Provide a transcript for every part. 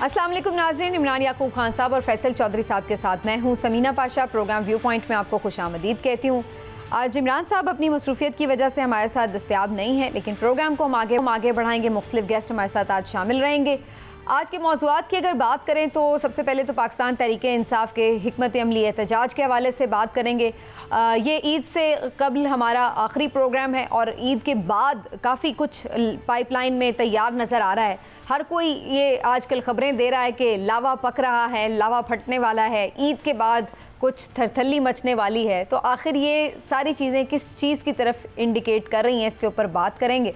अस्सलाम वालेकुम नाज़रीन, इमरान याकूब खान साहब और फैसल चौधरी साहब के साथ मैं हूं Samina Pasha. Program Viewpoint में आपको खुशामदीद कहती हूं। आज इमरान साहब अपनी मसरूफियत की वजह से हमारे साथ दस्तयाब नहीं है, लेकिन प्रोग्राम को हम आगे बढ़ाएंगे। मुख्तलिफ गेस्ट हमारे साथ आज शामिल रहेंगे। आज के मौज़ूआत की अगर बात करें तो सबसे पहले तो पाकिस्तान तहरीक-ए-इंसाफ के हिकमत अमली एहतजाज के हवाले से बात करेंगे। ये ईद से कबल हमारा आखिरी प्रोग्राम है और ईद के बाद काफ़ी कुछ पाइपलाइन में तैयार नज़र आ रहा है। हर कोई ये आजकल ख़बरें दे रहा है कि लावा पक रहा है, लावा फटने वाला है, ईद के बाद कुछ थरथल्ली मचने वाली है। तो आखिर ये सारी चीज़ें किस चीज़ की तरफ इंडिकेट कर रही हैं, इसके ऊपर बात करेंगे।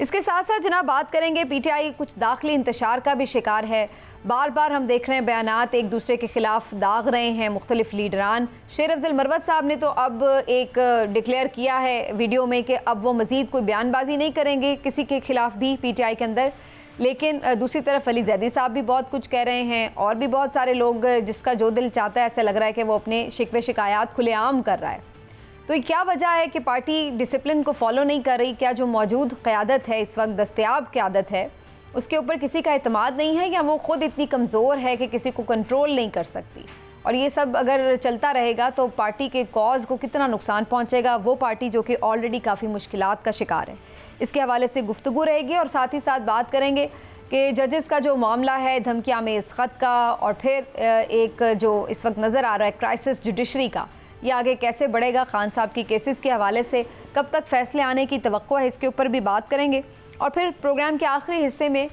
इसके साथ साथ जनाब बात करेंगे पीटीआई कुछ दाखिली इंतशार का भी शिकार है। बार बार हम देख रहे हैं बयानात एक दूसरे के खिलाफ दाग रहे हैं मुख्तलिफ लीडरान। शेर अफजल मरवत साहब ने तो अब एक डिक्लेयर किया है वीडियो में कि अब वो मज़ीद कोई बयानबाजी नहीं करेंगे किसी के खिलाफ भी पीटीआई के अंदर। लेकिन दूसरी तरफ अली जैदी साहब भी बहुत कुछ कह रहे हैं और भी बहुत सारे लोग जिसका जो दिल चाहता है ऐसा लग रहा है कि वो अपने शिकवे शिकायत खुलेआम कर रहा है। तो क्या वजह है कि पार्टी डिसिप्लिन को फॉलो नहीं कर रही? क्या जो मौजूद क़यादत है, इस वक्त दस्तयाब क़यादत है, उसके ऊपर किसी का एतमाद नहीं है, या वो ख़ुद इतनी कमज़ोर है कि किसी को कंट्रोल नहीं कर सकती? और ये सब अगर चलता रहेगा तो पार्टी के कॉज को कितना नुकसान पहुँचेगा, वो पार्टी जो कि ऑलरेडी काफ़ी मुश्किलात का शिकार है। इसके हवाले से गुफ्तगू रहेगी और साथ ही साथ बात करेंगे कि जजेस का जो मामला है धमकियाँ में इस ख़त का, और फिर एक जो इस वक्त नज़र आ रहा है क्राइसिस जुडिशरी का, ये आगे कैसे बढ़ेगा। खान साहब की केसेस के हवाले से कब तक फैसले आने की तवक्को है, इसके ऊपर भी बात करेंगे। और फिर प्रोग्राम के आखिरी हिस्से में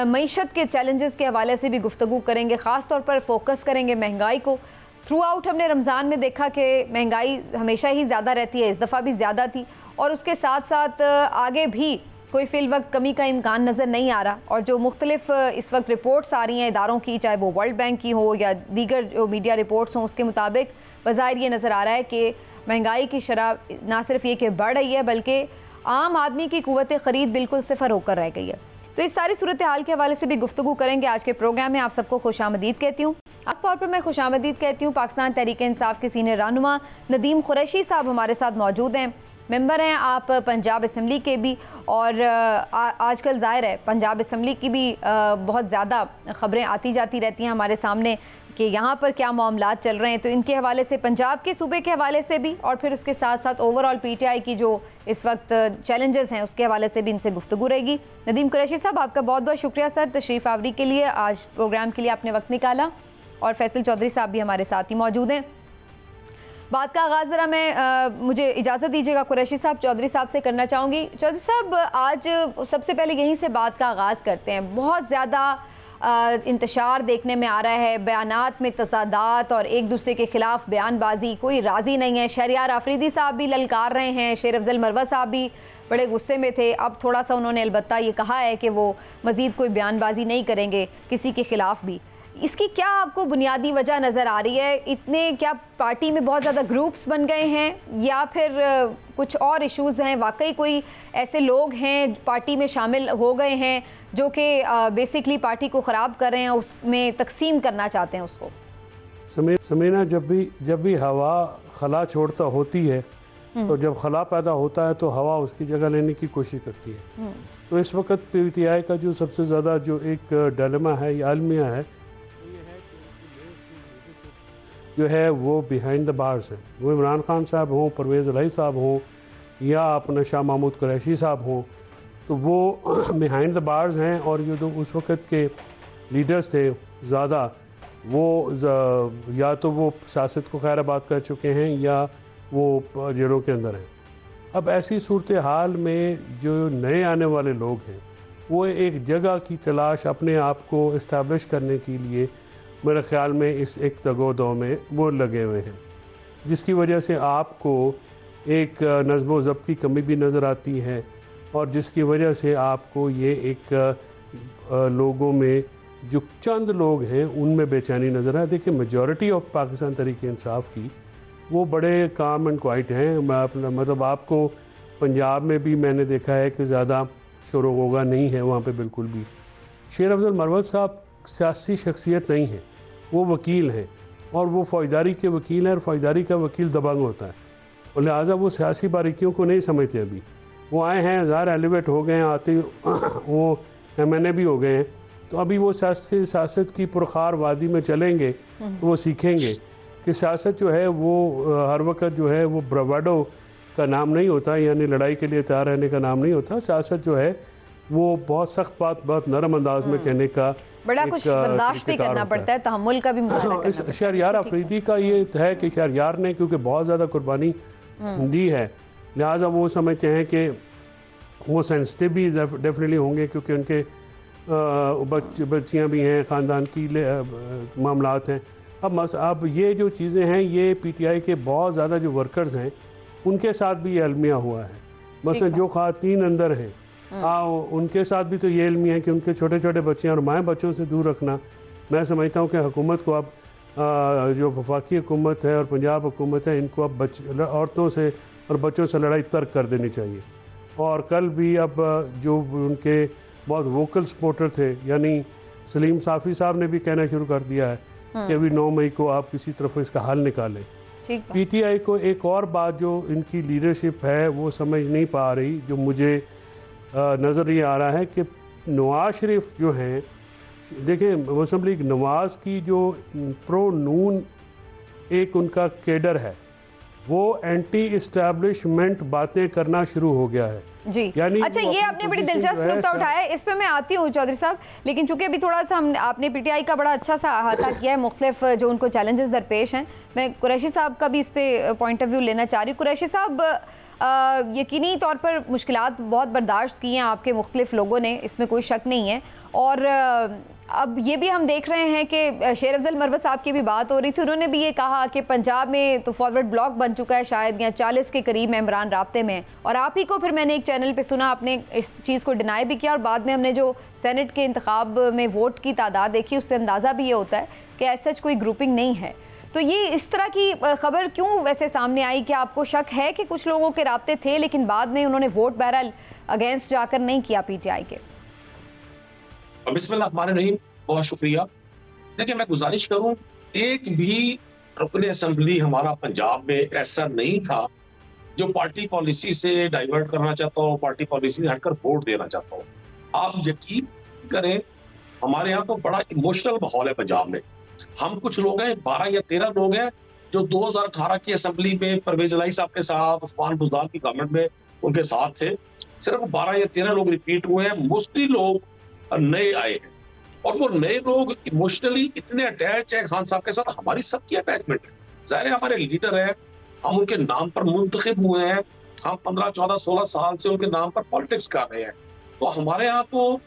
मईशत के चैलेंजेस के हवाले से भी गुफ्तगू करेंगे। ख़ास तौर पर फोकस करेंगे महंगाई को। थ्रू आउट हमने रमज़ान में देखा कि महंगाई हमेशा ही ज़्यादा रहती है, इस दफ़ा भी ज़्यादा थी, और उसके साथ साथ आगे भी कोई फ़िल वक्त कमी का इम्कान नज़र नहीं आ रहा। और जो मुख्तलिफ इस वक्त रिपोर्ट्स आ रही हैं इदारों की, चाहे वो वर्ल्ड बैंक की हो या दीगर जो मीडिया रिपोर्ट्स हों, उसके मुताबिक बज़ाहिर ये नज़र आ रहा है कि महंगाई की शरह ना सिर्फ ये कि बढ़ रही है बल्कि आम आदमी की कुव्वत ख़रीद बिल्कुल सिफर होकर रह गई है। तो इस सारी सूरत हाल के हवाले से भी गुफ्तगू करेंगे आज के प्रोग्राम में। आप सबको खुशामदीद कहती हूँ। खास तौर पर मैं खुशामदीद कहती हूँ पाकिस्तान तहरीक-ए-इंसाफ के सीनियर रहनुमा नदीम कुरैशी साहब हमारे साथ मौजूद हैं। मेंबर हैं आप पंजाब असम्बली के भी, और आजकल ज़ाहिर है पंजाब असम्बली की भी बहुत ज़्यादा ख़बरें आती जाती रहती हैं हमारे सामने कि यहाँ पर क्या मामलात चल रहे हैं। तो इनके हवाले से, पंजाब के सूबे के हवाले से भी, और फिर उसके साथ साथ ओवरऑल पीटीआई की जो इस वक्त चैलेंजेस हैं उसके हवाले से भी इनसे गुफ्तगू रहेगी। नदीम कुरैशी साहब, आपका बहुत बहुत शुक्रिया सर तशरीफ़ आवरी के लिए, आज प्रोग्राम के लिए आपने वक्त निकाला। और फैसल चौधरी साहब भी हमारे साथ ही मौजूद हैं। बात का आगाज़ ज़रा मैं मुझे इजाज़त दीजिएगा कुरैशी साहब चौधरी साहब से करना चाहूँगी। चौधरी साहब, आज सबसे पहले यहीं से बात का आगाज़ करते हैं। बहुत ज़्यादा इंतशार देखने में आ रहा है, बयानात में तज़ादात और एक दूसरे के ख़िलाफ़ बयानबाजी, कोई राज़ी नहीं है। शहरियार आफरीदी साहब भी ललकार रहे हैं, शेर अफजल मरवत साहब भी बड़े गुस्से में थे। अब थोड़ा सा उन्होंने अलबत्ता ये कहा है कि वो मज़ीद कोई बयानबाजी नहीं करेंगे किसी के ख़िलाफ़ भी। इसकी क्या आपको बुनियादी वजह नज़र आ रही है? इतने क्या पार्टी में बहुत ज़्यादा ग्रुप्स बन गए हैं, या फिर कुछ और इश्यूज़ हैं? वाकई कोई ऐसे लोग हैं पार्टी में शामिल हो गए हैं जो कि बेसिकली पार्टी को ख़राब कर रहे हैं, उसमें तकसीम करना चाहते हैं उसको? समीना, जब भी हवा खला छोड़ता होती है तो जब खला पैदा होता है तो हवा उसकी जगह लेने की कोशिश करती है। तो इस वक्त पीटीआई का जो सबसे ज़्यादा जो एक डिलेमा है या अलमिया है जो है वो बिहाइंड द बार्स है। वो इमरान खान साहब हों, परवेज़ इलाही साहब हों, या अपना शाह महमूद कुरैशी साहब हों, तो वो बिहाइंड द बार्स हैं। और ये तो उस वक़्त के लीडर्स थे ज़्यादा, वो या तो वो सियासत को खैराबाद कर चुके हैं या वो जेलों के अंदर हैं। अब ऐसी सूरत हाल में जो नए आने वाले लोग हैं वो एक जगह की तलाश अपने आप को इस्टेब्लिश करने के लिए मेरे ख़्याल में इस एक तगो-दो में वो लगे हुए हैं, जिसकी वजह से आपको एक नज़्म व ज़ब्त की कमी भी नज़र आती है, और जिसकी वजह से आपको ये एक लोगों में जो चंद लोग हैं उनमें बेचैनी नज़र आए। देखिए, मेजॉरिटी ऑफ पाकिस्तान तहरीक-ए-इंसाफ की वो बड़े काम एंड क्वाइट हैं। मतलब आपको पंजाब में भी मैंने देखा है कि ज़्यादा शोर होगा नहीं है वहाँ पे बिल्कुल भी। शेर अफजल मरवत साहब सियासी शख्सियत नहीं है, वो वकील हैं, और वो फ़ौजदारी के वकील हैं, और फ़ौजदारी का वकील दबंग होता है, और लिहाजा वो सियासी बारीकियों को नहीं समझते। अभी वो आए हैं, ज़ाहिर एलिवेट हो गए हैं, आते वो MNA भी हो गए हैं, तो अभी वो सियासत की पुरखार वादी में चलेंगे तो वो सीखेंगे कि सियासत जो है वो हर वक्त जो है वो ब्रावाडो का नाम नहीं होता, यानी लड़ाई के लिए तैयार रहने का नाम नहीं होता। सियासत जो है वो बहुत सख्त बात बहुत नरम अंदाज में कहने का बड़ा कुछ बर्दाश्त भी करना पड़ता है, तहम्मुल का भी मुजाहरा करना पड़ता है। शहरयार अफरीदी का ये है कि शहरयार ने क्योंकि बहुत ज़्यादा कुर्बानी दी है, लिहाजा वो समझते हैं कि वो सेंसिटिव भी डेफिनेटली होंगे, क्योंकि उनके बच्चियाँ भी हैं, ख़ानदान की मामलात हैं। अब ये जो चीज़ें हैं ये पीटीआई के बहुत ज़्यादा जो वर्कर्स हैं उनके साथ भी ये अलमिया हुआ है। मसलन जो ख़वातीन अंदर हैं उनके साथ भी तो ये अलमिया है कि उनके छोटे छोटे बच्चे और माएँ बच्चों से दूर रखना। मैं समझता हूँ कि हुकूमत को अब जो वफाकी हुकूमत है और पंजाब हुकूमत है, इनको अब औरतों से और बच्चों से लड़ाई तर्क कर देनी चाहिए। और कल भी अब जो उनके बहुत वोकल सपोर्टर थे, यानी सलीम साफ़ी साहब ने भी कहना शुरू कर दिया है कि अभी 9 मई को आप किसी तरफ इसका हल निकालें। पीटीआई को एक और बात जो इनकी लीडरशिप है वो समझ नहीं पा रही, जो मुझे नज़र ये आ रहा है कि नवाज शरीफ जो हैं, देखें मुस्लिम लीग नवाज की जो प्रो नून एक उनका केडर है वो एंटी इस्टेब्लिशमेंट बातें करना शुरू हो गया है जी। यानी अच्छा, ये आपने बड़ी दिलचस्प नुकता उठाया है, इस पे मैं आती हूँ चौधरी साहब, लेकिन चूंकि अभी थोड़ा सा आपने पीटीआई का बड़ा अच्छा सा अहाता किया है, मुख्तलिफ जो उनको चैलेंजेस दरपेश हैं, मैं कुरैशी साहब का भी इस पे पॉइंट ऑफ व्यू लेना चाह रही हूँ। कुरैशी साहब, यकीनी तौर पर मुश्किलात बहुत बर्दाश्त की हैं आपके मुख्तलिफ लोगों ने, इसमें कोई शक नहीं है। और अब ये भी हम देख रहे हैं कि शेर अफजल मरवत साहब की भी बात हो रही थी, उन्होंने भी ये कहा कि पंजाब में तो फॉरवर्ड ब्लॉक बन चुका है शायद, या 40 के करीब मेंबरान राब्ते में। और आप ही को फिर मैंने एक चैनल पे सुना, आपने इस चीज़ को डिनाई भी किया, और बाद में हमने जो सेनेट के इंतखाब में वोट की तादाद देखी उससे अंदाज़ा भी ये होता है कि ऐसा सच कोई ग्रुपिंग नहीं है। तो ये इस तरह की खबर क्यों वैसे सामने आई? कि आपको शक है कि कुछ लोगों के राब्ते थे लेकिन बाद में उन्होंने वोट बहरहाल अगेंस्ट जाकर नहीं किया पीटीआई के? बिस्मिल्लाह रहमान रहीम, बहुत शुक्रिया। देखिए, मैं गुजारिश करूं, एक भी रुकने असेंबली हमारा पंजाब में ऐसा नहीं था जो पार्टी पॉलिसी से डाइवर्ट करना चाहता हो, पार्टी पॉलिसी से हटकर वोट देना चाहता हो। आप यकीन करें, हमारे यहाँ तो बड़ा इमोशनल माहौल है पंजाब में। हम कुछ लोग हैं, 12 या 13 लोग हैं जो 2018 की असेंबली में परवेज इलाही साहब के साथ, उस्मान बुज़दार की गवर्नमेंट में उनके साथ थे। सिर्फ 12 या 13 लोग रिपीट हुए हैं, मोस्टली लोग नए आए हैं। और वो नए लोग इमोशनली इतने अटैच है खान साहब के साथ, हमारी सबकी अटैचमेंट है। ज़ाहिर है हमारे लीडर है, हम उनके नाम पर मुंतखब हुए हैं, हम 15, 14, 16 साल से उनके नाम पर पॉलिटिक्स कर रहे हैं। तो हमारे यहाँ तो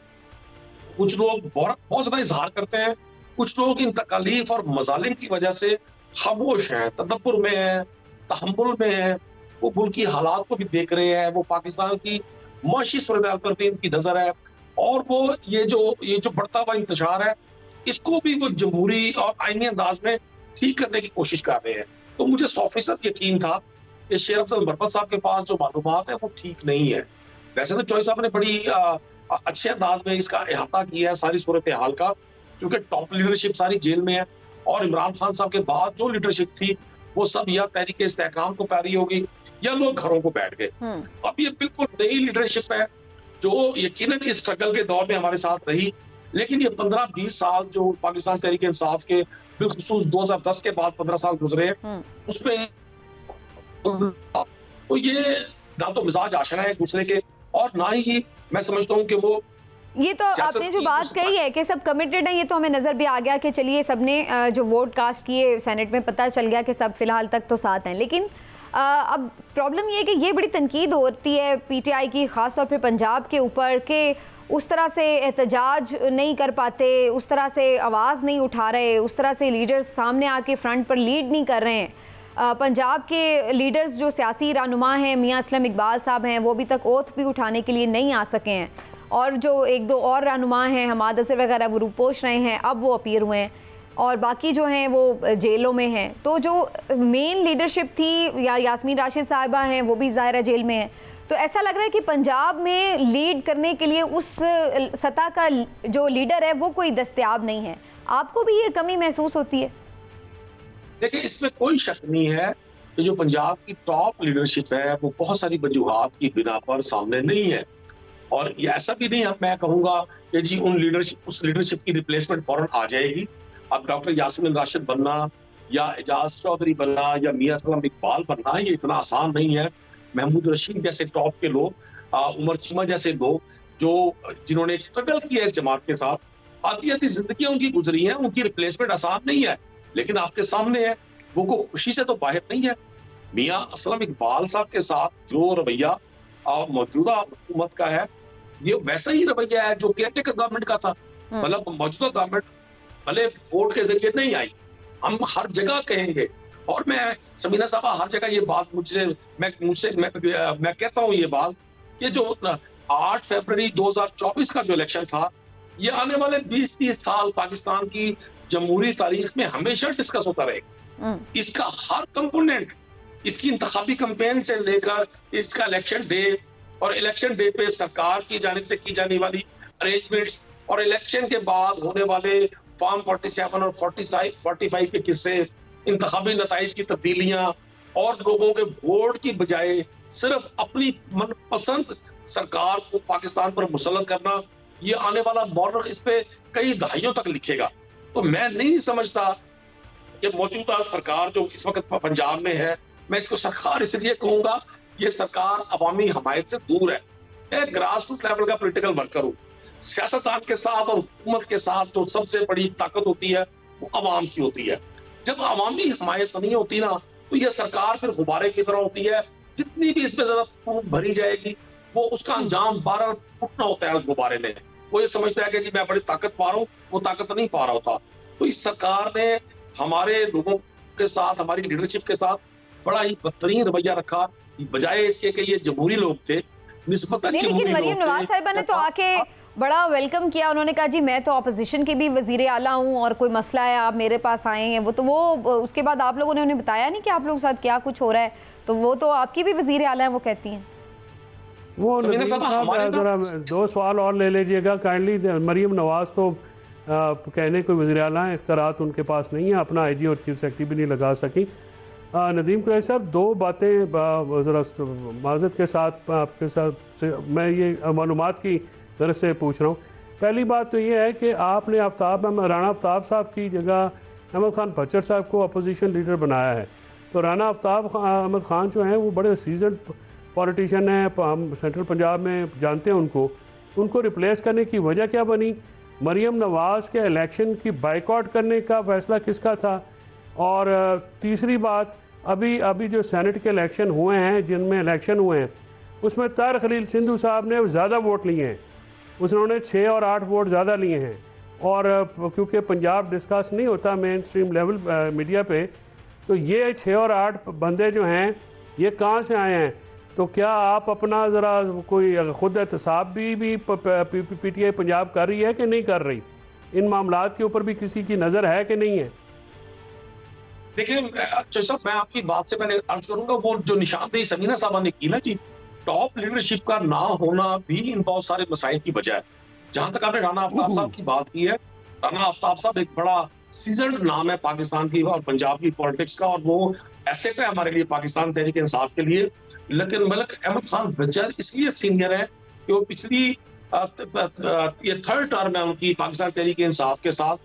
कुछ लोग बहुत ज्यादा इजहार करते हैं, कुछ लोग इन तकालीफ और मजालिम की वजह से खामोश हैं, तदब्बर में है, तहम्मुल में है। वो मुल्क की हालात को भी देख रहे हैं, वो पाकिस्तान की माशी सूरत पर भी इनकी नजर है, और वो ये जो बढ़ता हुआ इंतशार है इसको भी वो जमहूरी और आईनी अंदाज में ठीक करने की कोशिश कर रहे हैं। तो मुझे 100% यकीन था कि शेर अफजल मरवत साहब के पास जो मालूमात है वो ठीक नहीं है। वैसे तो चौधरी साहब ने बड़ी अच्छे अंदाज में इसका अहाता किया है सारी सूरत हाल का, क्योंकि टॉप लीडरशिप सारी जेल में है, और इमरान खान साहब के बाद जो लीडरशिप थी वो सब या तहरीक इस्तेहकाम को पैरी होगी या लोग घरों को बैठ गए। अब ये बिल्कुल नई लीडरशिप है जो यकीनन इस स्ट्रगल के दौर में हमारे साथ रही, लेकिन ये 15-20 साल जो पाकिस्तान तहरीक इंसाफ के बिलखुसूस 2010 के बाद 15 साल गुजरे, उसमें तो ये ना तो मिजाज आशना है एक दूसरे के, और ना ही मैं समझता हूँ कि वो ये तो आपने जो बात कही है कि सब कमिटेड है, ये तो हमें नजर भी आ गया कि चलिए सबने जो वोट कास्ट किए सेनेट में पता चल गया कि सब फिलहाल तक तो साथ हैं। लेकिन अब प्रॉब्लम ये है कि ये बड़ी तनकीद होती है पीटीआई की, ख़ासतौर पे पंजाब के ऊपर, कि उस तरह से एहतजाज नहीं कर पाते, उस तरह से आवाज़ नहीं उठा रहे, उस तरह से लीडर्स सामने आके फ्रंट पर लीड नहीं कर रहे हैं। पंजाब के लीडर्स जो सियासी रहनुमा हैं, मियाँ असलम इकबाल साहब हैं, वो अभी तक ओथ भी उठाने के लिए नहीं आ सके हैं, और जो 1-2 और रहनुमा हैं हमाद असर वगैरह वो रूपोश रहे हैं, अब वो अपीयर हुए हैं, और बाकी जो हैं वो जेलों में हैं। तो जो मेन लीडरशिप थी, या यास्मीन राशिद साहिबा हैं, वो भी ज़ाहिर जेल में है। तो ऐसा लग रहा है कि पंजाब में लीड करने के लिए उस सतह का जो लीडर है वो कोई दस्तयाब नहीं है। आपको भी ये कमी महसूस होती है? देखिए, इसमें कोई शक नहीं है कि जो पंजाब की टॉप लीडरशिप है वो बहुत सारी वजूहात की बिना पर सामने नहीं है। और ये ऐसा भी नहीं है मैं कहूंगा कि जी उस लीडरशिप की रिप्लेसमेंट फौरन आ जाएगी। अब डॉक्टर यास्मीन राशिद बनना या एजाज चौधरी बनना या मियां असलम इकबाल बनना ये इतना आसान नहीं है। महमूद रशीद जैसे टॉप के लोग, उमर चीमा जैसे लोग जो जिन्होंने एक स्ट्रगल किया इस जमात के साथ, आधी आधी जिंदगी उनकी गुजरी है, उनकी रिप्लेसमेंट आसान नहीं है। लेकिन आपके सामने है, वो को खुशी से तो बाहर नहीं है। मियां असलम इकबाल साहब के साथ जो रवैया मौजूदा हुकूमत का है, ये वैसा ही रवैया है जो केयरटेकर गवर्नमेंट का था। मतलब मौजूदा गवर्नमेंट भले वोट के जरिए नहीं आई, हम हर जगह कहेंगे, और मैं समीना साहबा हर जगह ये बात मैं कहता हूँ ये बात कि जो 8 फरवरी 2024 का जो इलेक्शन था, ये आने वाले 20-30 साल पाकिस्तान की जमहूरी तारीख में हमेशा डिस्कस होता रहेगा। इसका हर कंपोनेंट, इसकी इंतखाबी कैंपेन से लेकर इसका इलेक्शन डे, और इलेक्शन डे पे सरकार की जानिब से की जाने वाली अरेंजमेंट्स, और इलेक्शन के बाद होने वाले फॉर्म 47 और 45 के किस्से, इंतखाबी नताइज की तब्दीलियां, और लोगों के वोट की बजाय सिर्फ अपनी मनपसंद सरकार को पाकिस्तान पर मुसल्लत करना, ये आने वाला मौरख इस पे कई दहाइयों तक लिखेगा। तो मैं नहीं समझता कि मौजूदा सरकार जो इस वक्त पंजाब में है, मैं इसको सरकार इसलिए कहूंगा, ये सरकार अवामी हमायत से दूर है। मैं ग्रास रूट लेवल का पॉलिटिकल वर्कर हूँ। सियासतदान के साथ और हुकूमत के साथ जो सबसे बड़ी ताकत होती है वो अवाम की होती है। जब अवामी हमायत नहीं होती ना, तो ये सरकार फिर गुब्बारे की तरह होती है। जितनी भी इसमें ज्यादा भरी जाएगी, वो उसका अंजाम बार फूटना होता है उस गुब्बारे में। वो ये समझता है कि जी मैं बड़ी ताकत पा रहा हूँ, वो ताकत नहीं पा रहा होता। तो इस सरकार ने हमारे लोगों के साथ, हमारी लीडरशिप के साथ बड़ा ही बदतरीन रवैया रखा, बजाय इसके कि ये जमहूरी लोग थे, निस्बतन जमहूरी लोग थे। मरियम नवाज साहिबा ने तो आके बड़ा वेलकम किया, उन्होंने कहा जी मैं तो ऑपोजिशन के भी वजीर आला हूँ और कोई मसला है आप मेरे पास आए हैं। वो उसके बाद आप लोगों ने उन्हें बताया नहीं कि आप लोगों के साथ क्या कुछ हो रहा है, तो वो तो आपकी भी वजीर आला है, वो कहती हैं। वो नदीम साहब जरा 2 सवाल और ले लीजिएगा काइंडली। मरियम नवाज तो कहने कोई वज़ीर आला हैं, इख्तियारात उनके पास नहीं है, अपना आईजी और चीफ सेक्रेटरी भी नहीं लगा सकी। नदीम कुरैशी साहब 2 बातें ज़रा माज़रत के साथ आपके साथ मैं ये मालूमात की गरज से पूछ रहा हूँ। पहली बात तो ये है कि आपने राना आफ्ताब साहब की जगह अहमद खान भच्चर साहब को अपोजिशन लीडर बनाया है। तो राना आफ्ताब अहमद खान जो हैं वो बड़े सीजन पॉलिटिशियन हैं, हम सेंट्रल पंजाब में जानते हैं उनको रिप्लेस करने की वजह क्या बनी? मरियम नवाज़ के इलेक्शन की बाइकआउट करने का फैसला किसका था? और तीसरी बात, अभी जो सेनेट के इलेक्शन हुए हैं, जिनमें इलेक्शन हुए हैं, उसमें तारिक खलील सिंधु साहब ने ज़्यादा वोट लिए हैं, उन्होंने 6 और 8 वोट ज़्यादा लिए हैं। और क्योंकि पंजाब डिस्कस नहीं होता मेन स्ट्रीम लेवल मीडिया पे, तो ये 6 और 8 बंदे जो हैं ये कहाँ से आए हैं? तो क्या आप अपना ज़रा कोई खुद एहतसाब भी पीटीआई पंजाब कर रही है कि नहीं कर रही? इन मामलात के ऊपर भी किसी की नज़र है कि नहीं है? देखिए साहब, मैं आपकी बात से मैंने अर्ज करूंगा, वो जो निशानदेही समीना साहबा ने की ना जी, टॉप लीडरशिप का ना होना भी इन बहुत सारे मसाइल की वजह है। जहां तक आपने राना आफ्ताब साहब की बात की है, राना आफ्ताब साहब एक बड़ा सीजन्ड नाम है पाकिस्तान की और पंजाब की पॉलिटिक्स का, और वो एसेट है हमारे लिए, पाकिस्तान तहरीक इंसाफ के लिए। लेकिन मलिक अहमद खान भच्चर इसलिए सीनियर है कि वो पिछली ये 3rd टर्म है उनकी पाकिस्तान तहरीक इंसाफ के साथ,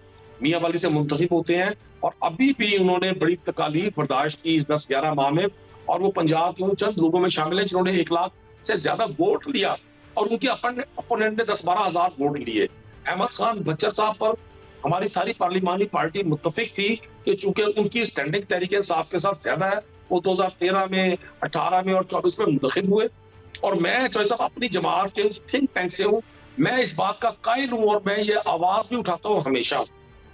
मियां वाली से मुंतखब होते हैं, और अभी भी उन्होंने बड़ी तकालीफ बर्दाश्त की इस 10-11 माह में, और वो पंजाब के उन चंद लोगों में शामिल है जिन्होंने 1 लाख से ज्यादा वोट लिया, और उनके अपोनेंट ने 10-12 हज़ार वोट लिए। अहमद खान भच्चर साहब पर हमारी सारी पार्लिमानी पार्टी मुत्तफिक थी कि चूंकि उनकी स्टैंडिंग तहरीक इंसाफ के साथ ज्यादा है, वो 2013 में, 18 में और 24 में मुंतखब हुए। और मैं चौधरी साहब अपनी जमात के उस थिंक टैंक से हूँ, मैं इस बात का कायल हूँ, और मैं ये आवाज भी उठाता हूँ हमेशा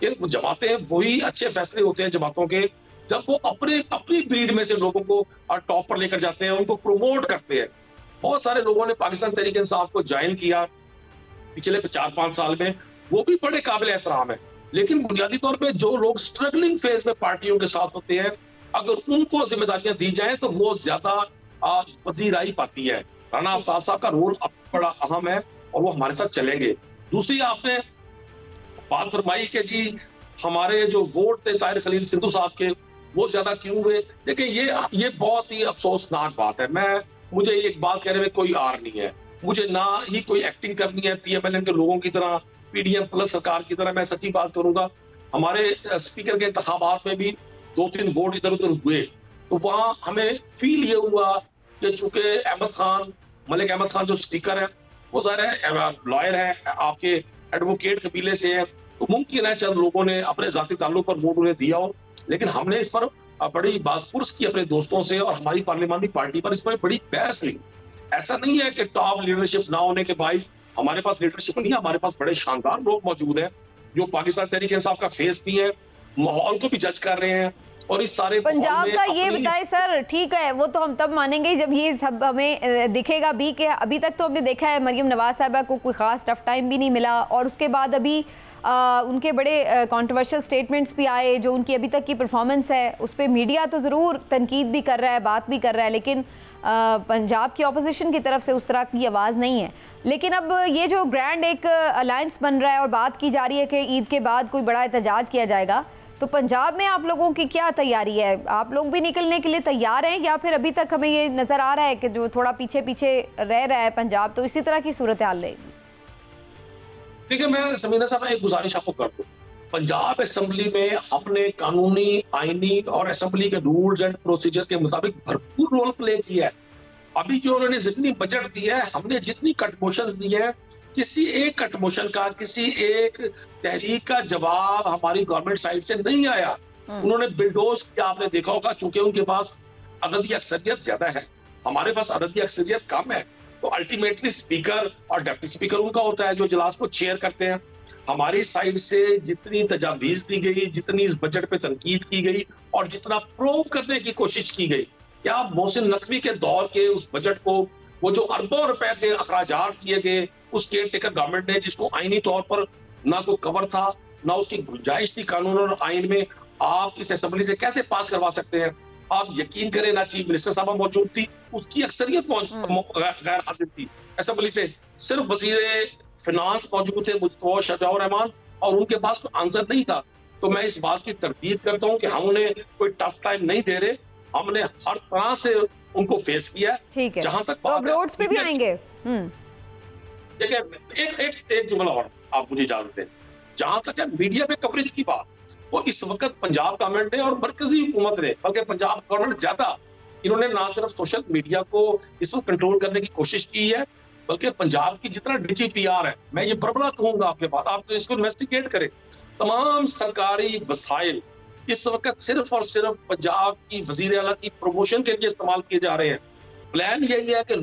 कि वो जमातें वही अच्छे फैसले होते हैं जमातों के जब वो अपनी ब्रीड में से लोगों को टॉप पर लेकर जाते हैं, उनको प्रमोट करते हैं। बहुत सारे लोगों ने पाकिस्तान तहरीक इंसाफ को ज्वाइन किया पिछले 4-5 साल में, वो भी बड़े काबिल एहतराम है। लेकिन बुनियादी तौर पे जो लोग स्ट्रगलिंग फेज में पार्टियों के साथ होते हैं, अगर उनको जिम्मेदारियां दी जाए तो वो ज्यादा पजीराई पाती है। राना आफ्ताब साहब का रोल बड़ा अहम है और वो हमारे साथ चलेंगे। दूसरी आपने बात फरमाई कि जी हमारे जो वोट थे तारिक खलील सिंधु साहब के, वो ज्यादा क्यों हुए? देखिए ये बहुत ही अफसोसनाक बात है। मुझे एक बात कहने में कोई आर नहीं है। मुझे ना ही कोई एक्टिंग करनी है पीएमएलएन के लोगों की तरह, पीडीएम प्लस सरकार की तरह। मैं सच्ची बात करूंगा, हमारे स्पीकर के इंतखाबात में भी 2-3 वोट इधर उधर हुए, तो वहां हमें फील ये हुआ कि चूंकि मलिक अहमद खान जो स्पीकर है वो ज़ाहिर लॉयर है, आपके एडवोकेट कबीले से है, तो मुमकिन है चंद लोगों ने अपने जाती ताल्लुक पर वोट उन्हें दिया हो, लेकिन हमने इस पर बड़ी बासपुरस की अपने दोस्तों से और हमारी पार्लियामानी पार्टी पर इस पर बड़ी बहस हुई। ऐसा नहीं है कि टॉप लीडरशिप ना होने के बावजूद हमारे पास लीडरशिप नहीं है, हमारे पास बड़े शानदार लोग मौजूद हैं जो पाकिस्तान तहरीक इंसाफ का फेस भी है, माहौल को भी जज कर रहे हैं। और इस सारे पंजाब का ये बताए सर, ठीक है वो तो हम तब मानेंगे जब ये सब हमें दिखेगा भी कि अभी तक तो हमने देखा है मरियम नवाज साहबा को कोई खास टफ टाइम भी नहीं मिला, और उसके बाद अभी उनके बड़े कंट्रोवर्शियल स्टेटमेंट्स भी आए, जो उनकी अभी तक की परफॉर्मेंस है उस पर मीडिया तो ज़रूर तनकीद भी कर रहा है, बात भी कर रहा है, लेकिन पंजाब की अपोजिशन की तरफ से उस तरह की आवाज़ नहीं है। लेकिन अब ये जो ग्रैंड एक अलायंस बन रहा है और बात की जा रही है कि ईद के बाद कोई बड़ा एहतजाज किया जाएगा, तो पंजाब में आप लोगों की क्या तैयारी है? आप लोग भी निकलने के लिए तैयार हैं, या फिर अभी तक हमें ये नज़र आ रहा है कि जो थोड़ा पीछे पीछे रह रहा है पंजाब, तो इसी तरह की सूरत हाल रहेगी? देखिए, मैं समीना साहब एक गुजारिश आपको कर दूं, पंजाब असेंबली में हमने कानूनी, आईनी और असेंबली के रूल्स एंड प्रोसीजर के मुताबिक भरपूर रोल प्ले किया है। अभी जो उन्होंने जितनी बजट दी है, हमने जितनी कट मोशंस दी है, किसी एक कट मोशन का, किसी एक तहरीक का जवाब हमारी गवर्नमेंट साइड से नहीं आया। उन्होंने बिल्डोज किया, आपने देखा होगा, चूंकि उनके पास अददी अक्सरियत ज्यादा है, हमारे पास अददी अक्सरियत कम है, तो अल्टीमेटली स्पीकर और डिप्टी स्पीकर उनका होता है जो इजलास को चेयर करते हैं। हमारी साइड से जितनी तजावीज दी गई, जितनी इस बजट पे तनकीद की गई और जितना प्रूव करने की कोशिश की गई, क्या मोहसिन नकवी के दौर के उस बजट को, वो जो अरबों रुपए के अखराजात किए गए उस केयर टेकर गवर्नमेंट ने, जिसको आईनी तौर पर ना कोई कवर था ना उसकी गुंजाइश थी कानून और आइन में, आप इस असेंबली से कैसे पास करवा सकते हैं? आप यकीन करें, ना चीफ मिनिस्टर साहब मौजूद थी, उसकी अक्सरियत गैर हाजिर थी असेंबली से, सिर्फ वजीर फिनांस मौजूद थे मुस्तफा शाहजहां रहमान, और उनके पास कोई आंसर नहीं था। तो मैं इस बात की तरदीद करता हूँ कि हम उन्हें कोई टफ टाइम नहीं दे रहे, हमने हर तरह से उनको फेस किया। ठीक है, जहां तक तो रोड्स पे भी आएंगे। देखिए, एक जुमला और आप मुझे इजाजत दें, जहां तक है मीडिया पे कवरेज की बात, वो इस वक्त पंजाब गवर्नमेंट ने और मरकजी हुकूमत ने, बल्कि पंजाब गवर्नमेंट ज्यादा, इन्होंने ना सिर्फ सोशल मीडिया को इसको कंट्रोल करने की कोशिश की है, बल्कि पंजाब की जितना डीजीपीआर है, मैं ये बरबला कहूंगा आपके पास, आप तो इसको इन्वेस्टिगेट करें, तमाम सरकारी वसाइल इस वक्त सिर्फ और सिर्फ पंजाब की वजीर आला की प्रमोशन के लिए इस्तेमाल किए जा रहे हैं। प्लान यही है कि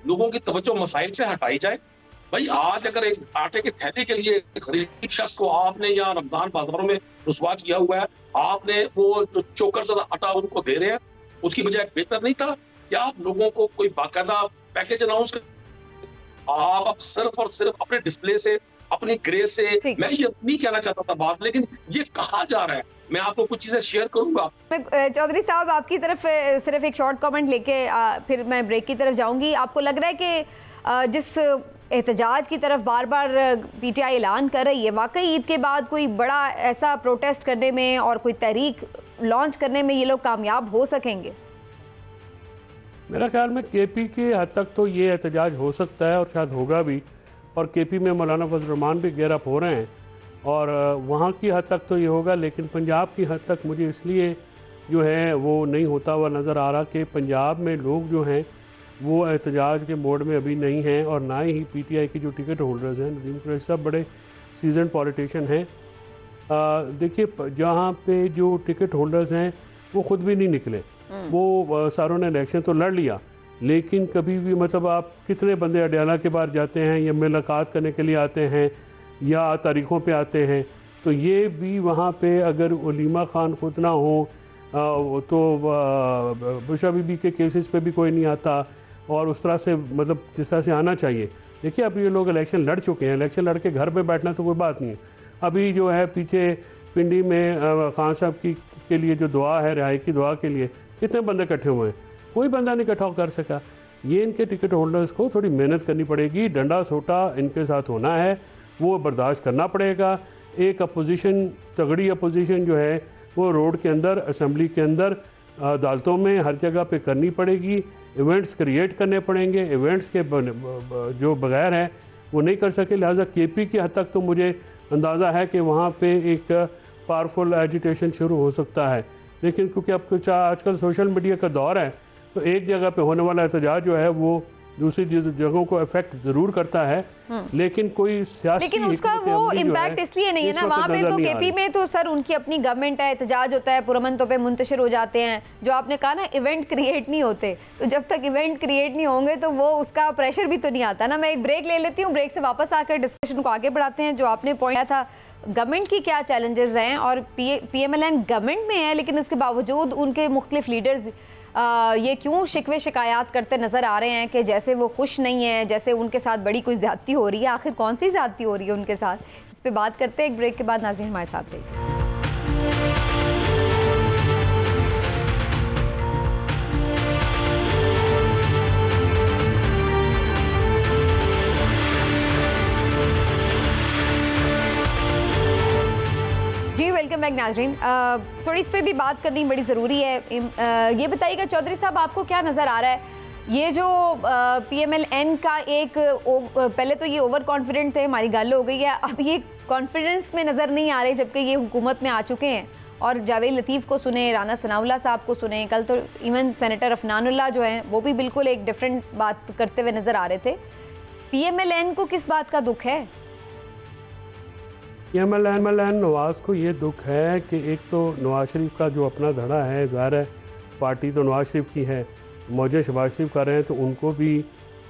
लोगों की तवज्जो मसाइल से हटाई जाए। भाई, आज अगर एक आटे के थैले के लिए गरीब शख्स को आपने या रमजान बाजारों में रुसवा किया हुआ है, आपने वो जो चोकर ज़्यादा आटा उनको दे रहे हैं, उसकी बजाय बेहतर नहीं था कि आप लोगों को कोई बाकायदा पैकेज अनाउंस कर? आप सिर्फ और सिर्फ अपने डिस्प्ले से, अपनी ग्रेस से, मैं ये नहीं कहना चाहता था बात, लेकिन ये कहा जा रहा है। मैं आपको कुछ चीजें शेयर करूंगा। चौधरी साहब, आपकी तरफ सिर्फ एक शॉर्ट कमेंट लेके फिर मैं ब्रेक की तरफ जाऊंगी। आपको लग रहा है कि जिस एहतजाज की तरफ बार बार पीटीआई ऐलान कर रही है, वाकई ईद के बाद कोई बड़ा ऐसा प्रोटेस्ट करने में और कोई तहरीक लॉन्च करने में ये लोग कामयाब हो सकेंगे? मेरा ख्याल में केपी के हद तक तो ये एहतजाज हो सकता है और शायद होगा भी, और केपी में मौलाना फजल रहमान भी गेयर अप हो रहे हैं और वहाँ की हद तक तो ये होगा, लेकिन पंजाब की हद तक मुझे इसलिए जो है वो नहीं होता हुआ नज़र आ रहा कि पंजाब में लोग जो हैं वो एहतजाज के मोड में अभी नहीं हैं, और ना ही पीटीआई की जो टिकट होल्डर्स हैं, नदीम कुरैशी साहब बड़े सीजन पॉलिटिशियन हैं। देखिए, जहाँ पे जो टिकट होल्डर्स हैं वो ख़ुद भी नहीं निकले, वो सारों ने इलेक्शन तो लड़ लिया, लेकिन कभी भी मतलब आप कितने बंदे अडयाला के बाहर जाते हैं या मुलाकात करने के लिए आते हैं या तारीख़ों पे आते हैं, तो ये भी वहाँ पे अगर उलीमा खान खुद ना हो तो बुशरा बीबी के केसेस पे भी कोई नहीं आता, और उस तरह से मतलब जिस तरह से आना चाहिए। देखिए, अब ये लोग इलेक्शन लड़ चुके हैं, इलेक्शन लड़ के घर पे बैठना तो कोई बात नहीं है। अभी जो है पीछे पिंडी में खान साहब के लिए जो दुआ है, रिहाई की दुआ के लिए कितने बंदे इकट्ठे हुए हैं, कोई बंदा नहीं इकट्ठा कर सका। ये इनके टिकट होल्डर्स को थोड़ी मेहनत करनी पड़ेगी, डंडा सोटा इनके साथ होना है, वो बर्दाश्त करना पड़ेगा। एक अपोजिशन, तगड़ी अपोजिशन जो है वो रोड के अंदर, असम्बली के अंदर, अदालतों में, हर जगह पे करनी पड़ेगी। इवेंट्स क्रिएट करने पड़ेंगे, इवेंट्स के जो बगैर हैं वो नहीं कर सके। लिहाजा केपी की हद तक तो मुझे अंदाज़ा है कि वहाँ पे एक पावरफुल एजिटेशन शुरू हो सकता है, लेकिन क्योंकि अब कुछ आजकल सोशल मीडिया का दौर है तो एक जगह पे होने वाला एहतजाज जो है वो दूसरी जगहों को इफेक्ट जरूर करता है, लेकिन कोई सियासी लेकिन उसका वो इम्पैक्ट इसलिए नहीं है ना, वहाँ पे तो केपी में तो सर उनकी अपनी गवर्नमेंट है, एहतजाज होता है, पुरअमन पे मुंतशिर हो जाते हैं। जो आपने कहा ना इवेंट क्रिएट नहीं होते, तो जब तक इवेंट क्रिएट नहीं होंगे तो वो उसका प्रेशर भी तो नहीं आता ना। मैं एक ब्रेक ले लेती हूँ, ब्रेक से वापस आकर डिस्कशन को आगे बढ़ाते हैं। जो आपने पॉइंट किया था गवर्नमेंट की क्या चैलेंजेस हैं, और PMLN गवर्नमेंट में है लेकिन इसके बावजूद उनके मुख्तलिफ लीडर्स ये क्यों शिकवे शिकायत करते नज़र आ रहे हैं कि जैसे वो खुश नहीं है, जैसे उनके साथ बड़ी कोई ज़्यादती हो रही है। आखिर कौन सी ज़्यादती हो रही है उनके साथ, इस पे बात करते हैं एक ब्रेक के बाद। नाज़रीन हमारे साथ रहिए। वेलकम बैक नाज़रीन। थोड़ी इस पे भी बात करनी बड़ी ज़रूरी है। ये बताइएगा चौधरी साहब, आपको क्या नज़र आ रहा है, ये जो PMLN का एक पहले तो ये ओवर कॉन्फिडेंट थे, हमारी गल हो गई है, अब ये कॉन्फिडेंस में नज़र नहीं आ रहे जबकि ये हुकूमत में आ चुके हैं। और जावेद लतीफ़ को सुने, राना सनाउल्लाह साहब को सुने, कल तो इवन सेनेटर अफनानुल्लाह जो हैं वो भी बिल्कुल एक डिफरेंट बात करते हुए नज़र आ रहे थे। PMLN को किस बात का दुख है? PMLN नवाज़ को ये दुख है कि एक तो नवाज शरीफ का जो अपना धड़ा है, ज़ाहिर है पार्टी तो नवाज शरीफ की है, मौजे शहबाज शरीफ कर रहे हैं तो उनको भी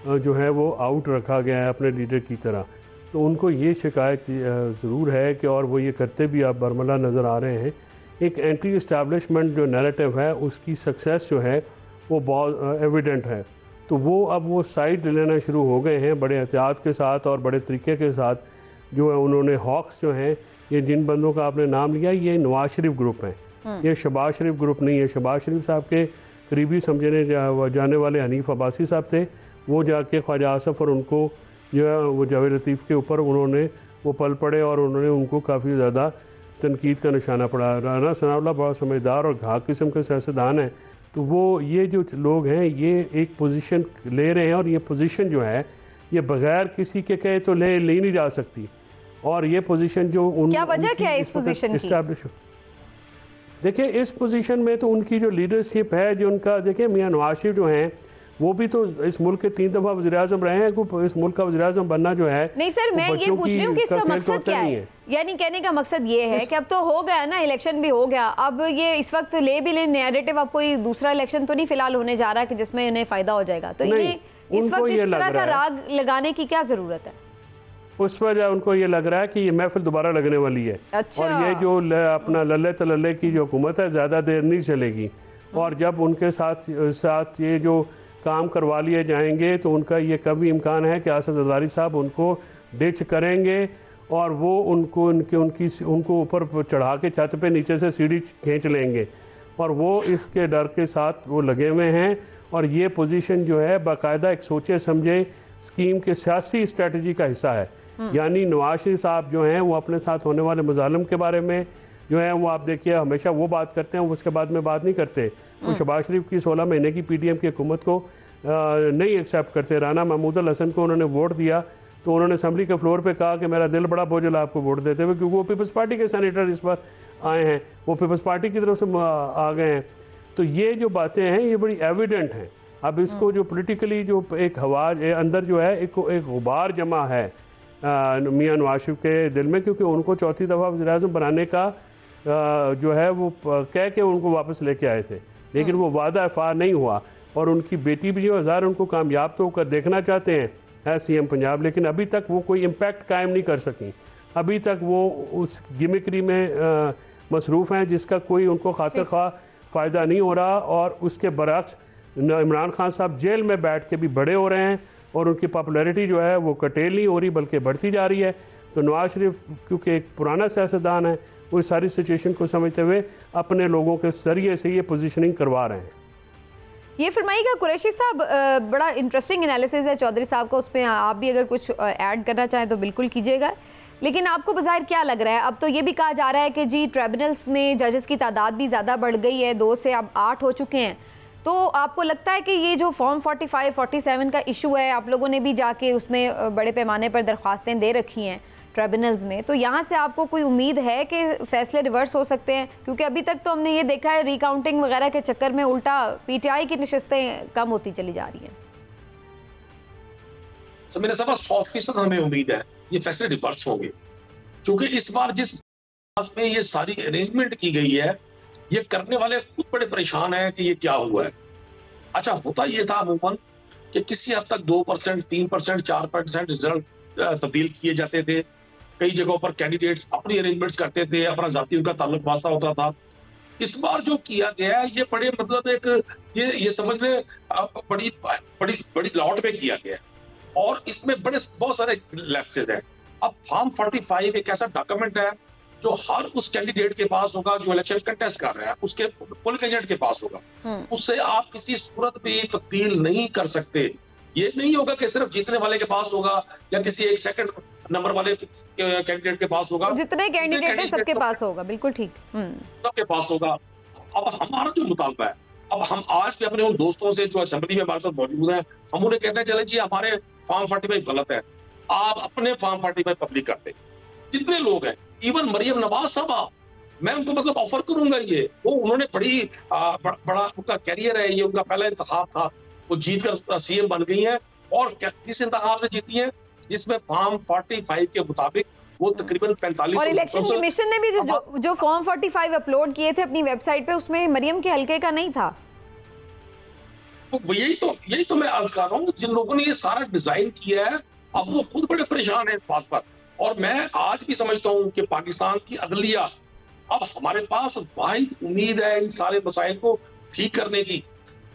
जो है वो आउट रखा गया है अपने लीडर की तरह। तो उनको ये शिकायत ज़रूर है कि, और वो ये करते भी आप बरमला नज़र आ रहे हैं, एक एंटी इस्टेब्लिशमेंट जो नैरेटिव है उसकी सक्सेस जो है वो बहुत एविडेंट है। तो वो अब वो साइड लेना शुरू हो गए हैं बड़े एहतियात के साथ और बड़े तरीके के साथ। जो है उन्होंने हॉक्स जो हैं, ये जिन बंदों का आपने नाम लिया, ये नवाज शरीफ ग्रुप हैं, ये शहबाज शरीफ ग्रुप नहीं है। शहबाज शरीफ साहब के करीबी समझने जाने वाले हनीफ अब्बासी साहब थे, वो जाके ख्वाजा आसफ और उनको जो है वो जावेद लतीफ़ के ऊपर उन्होंने वो पल पड़े और उन्होंने उनको काफ़ी ज़्यादा तनकीद का निशाना पड़ा। राना सनाउल्लाह बहुत समझदार और घाक किस्म के सियासतदान हैं, तो वो ये जो लोग हैं ये एक पोजीशन ले रहे हैं, और ये पोजीशन जो है ये बग़ैर किसी के कहे तो ले नहीं जा सकती। और ये पोजीशन जो क्या वजह क्या है इस पोजीशन की? देखिए इस पोजीशन में तो उनकी जो लीडरशिप है, जो उनका देखिए मियां नवाज शरीफ जो हैं वो भी तो इस मुल्क के 3 दफ़ा वज़ीर-ए-आज़म रहे हैं। इस मुल्क का वज़ीर-ए-आज़म बनना जो है, नहीं सर मैं ये पूछ रही हूँ कि इसका मकसद क्या है? यानी कहने का मकसद ये है कि अब तो हो गया ना, इलेक्शन भी हो गया, अब ये इस वक्त ले भी ले नैरेटिव, अब कोई दूसरा इलेक्शन तो नहीं फिलहाल होने जा रहा कि जिसमें इन्हें फायदा हो जाएगा, तो ये इस वक्त इस तरह का राग लगाने की क्या जरूरत है? उस पर उनको ये लग रहा है कि ये महफिल दोबारा लगने वाली है। अच्छा। और ये जो अपना लल्ले तलल्ले की जो हुकूमत है ज़्यादा देर नहीं चलेगी, और जब उनके साथ ये जो काम करवा लिए जाएंगे तो उनका ये कभी इम्कान है कि आसिफ जरदारी साहब उनको डिच करेंगे और वो उनको ऊपर चढ़ा के छत पे नीचे से सीढ़ी खींच लेंगे, और वो इसके डर के साथ वो लगे हुए हैं। और ये पोजीशन जो है बाकायदा एक सोचे समझे स्कीम के सियासी स्ट्रेटजी का हिस्सा है। यानी नवाज शरीफ साहब जो हैं वो अपने साथ होने वाले मजालिम के बारे में जो है वो आप देखिए हमेशा वो बात करते हैं, उसके बाद में बात नहीं करते। वो शहबाज शरीफ की 16 महीने की PDM की हुकूमत को नहीं एक्सेप्ट करते। राना महमूद अल हसन को उन्होंने वोट दिया तो उन्होंने असम्बली के फ्लोर पे कहा कि मेरा दिल बड़ा बोझल आपको वोट देते हुए, क्योंकि वो पीपल्स पार्टी के सेनेटर इस बार आए हैं, वो पीपल्स पार्टी की तरफ से आ गए हैं। तो ये जो बातें हैं ये बड़ी एविडेंट हैं। अब इसको जो पोलिटिकली जो एक हवा अंदर जो है एक गुबार जमा है मियां नवाज शरीफ के दिल में, क्योंकि उनको चौथी दफ़ा वज़ीर-ए-आज़म बनाने का जो है वो कह के उनको वापस लेके आए थे, लेकिन वो वादा इफ़ा नहीं हुआ। और उनकी बेटी भी जो हज़ार उनको कामयाब तो होकर देखना चाहते हैं CM पंजाब, लेकिन अभी तक वो कोई इम्पैक्ट कायम नहीं कर सकें। अभी तक वो उस गिमिक्री में मसरूफ़ हैं जिसका कोई उनको खातिर ख्वाह फ़ायदा नहीं हो रहा। और उसके बरक्स इमरान खान साहब जेल में बैठ के भी बड़े हो रहे हैं और उनकी पॉपुलैरिटी जो है वो कटेल नहीं हो रही बल्कि बढ़ती जा रही है। तो नवाज शरीफ क्योंकि एक पुराना सियासतदान है, वो सारी सिचुएशन को समझते हुए अपने लोगों के जरिए से ये पोजीशनिंग करवा रहे हैं। ये फरमाइएगा कुरैशी साहब, बड़ा इंटरेस्टिंग एनालिसिस है चौधरी साहब का, उसमें आप भी अगर कुछ ऐड करना चाहें तो बिल्कुल कीजिएगा। लेकिन आपको बज़ाहिर क्या लग रहा है? अब तो ये भी कहा जा रहा है कि जी ट्राइब्यूनल्स में जजेस की तादाद भी ज़्यादा बढ़ गई है, 2 से अब 8 हो चुके हैं, तो आपको लगता है कि ये जो फॉर्म 45, 47 का इशू है, आप लोगों ने भी जाके उसमें बड़े पैमाने पर दरख्वास्तें दे रखी हैं ट्रिब्यूनल्स में, तो यहाँ से आपको कोई उम्मीद है कि फैसले रिवर्स हो सकते हैं? क्योंकि अभी तक तो हमने ये देखा है रिकाउंटिंग वगैरह के चक्कर में उल्टा पीटीआई की नशस्तें कम होती चली जा रही हैं। तो मेरे साथ 100% हमें उम्मीद है ये फैसले रिवर्स होंगे, क्योंकि इस बार जिस में ये सारी अरेंजमेंट की गई है, ये करने वाले खुद बड़े परेशान हैं कि ये क्या हुआ है। अच्छा, होता ये था अमूमन कि किसी हद तक 2%, 3%, 4% रिजल्ट तब्दील किए जाते थे। कई जगहों पर कैंडिडेट्स अपनी अरेंजमेंट्स करते थे, अपना जाति उनका ताल्लुक वास्ता होता था। इस बार जो किया गया है ये बड़े मतलब एक ये समझ में बड़ी बड़ी बड़ी लॉट में किया गया है, और इसमें बहुत सारे लैप्सेस हैं। अब फॉर्म 45 एक ऐसा डॉक्यूमेंट है जो हर उस कैंडिडेट के पास होगा जो इलेक्शन कंटेस्ट कर रहा है, उसके पोलिंग एजेंट के पास होगा। उससे आप किसी सूरत में तब्दील नहीं कर सकते। ये नहीं होगा कि सिर्फ जीतने वाले के पास होगा या किसी एक सेकंड नंबर वाले कैंडिडेट के पास होगा। जितने कैंडिडेट है सबके पास होगा, बिल्कुल ठीक, सबके पास होगा। अब हमारा जो मुतालबा है, अब हम आज भी अपने उन दोस्तों से जो असेंबली में हमारे साथ मौजूद हैं, हम उन्हें कहते हैं चले जी हमारे फॉर्म 45 गलत है, आप अपने फॉर्म 45 पब्लिक कर दें। जितने लोग हैं, इवन मरियम नवाज साहब, मैं उनको मतलब ऑफर करूंगा ये, वो उन्होंने बड़ा उनका कैरियर है, ये उनका पहला इंतखाब था, वो जीत कर सीएम बन गई हैं। और किस इंतखाब से जीती हैं? जिसमें फॉर्म 45 के मुताबिक वो तकरीबन 45। और इलेक्शन कमीशन ने भी जो फॉर्म 45 अपलोड किए थे अपनी वेबसाइट पे, उसमें मरियम के हल्के का नहीं था। यही तो मैं अर्ज कर रहा हूँ, जिन लोगों ने ये सारा डिजाइन किया है अब वो खुद बड़े परेशान है इस बात पर। और मैं आज भी समझता हूँ कि पाकिस्तान की अदलिया, अब हमारे पास वाहिद उम्मीद है इन सारे मसाइल को ठीक करने की।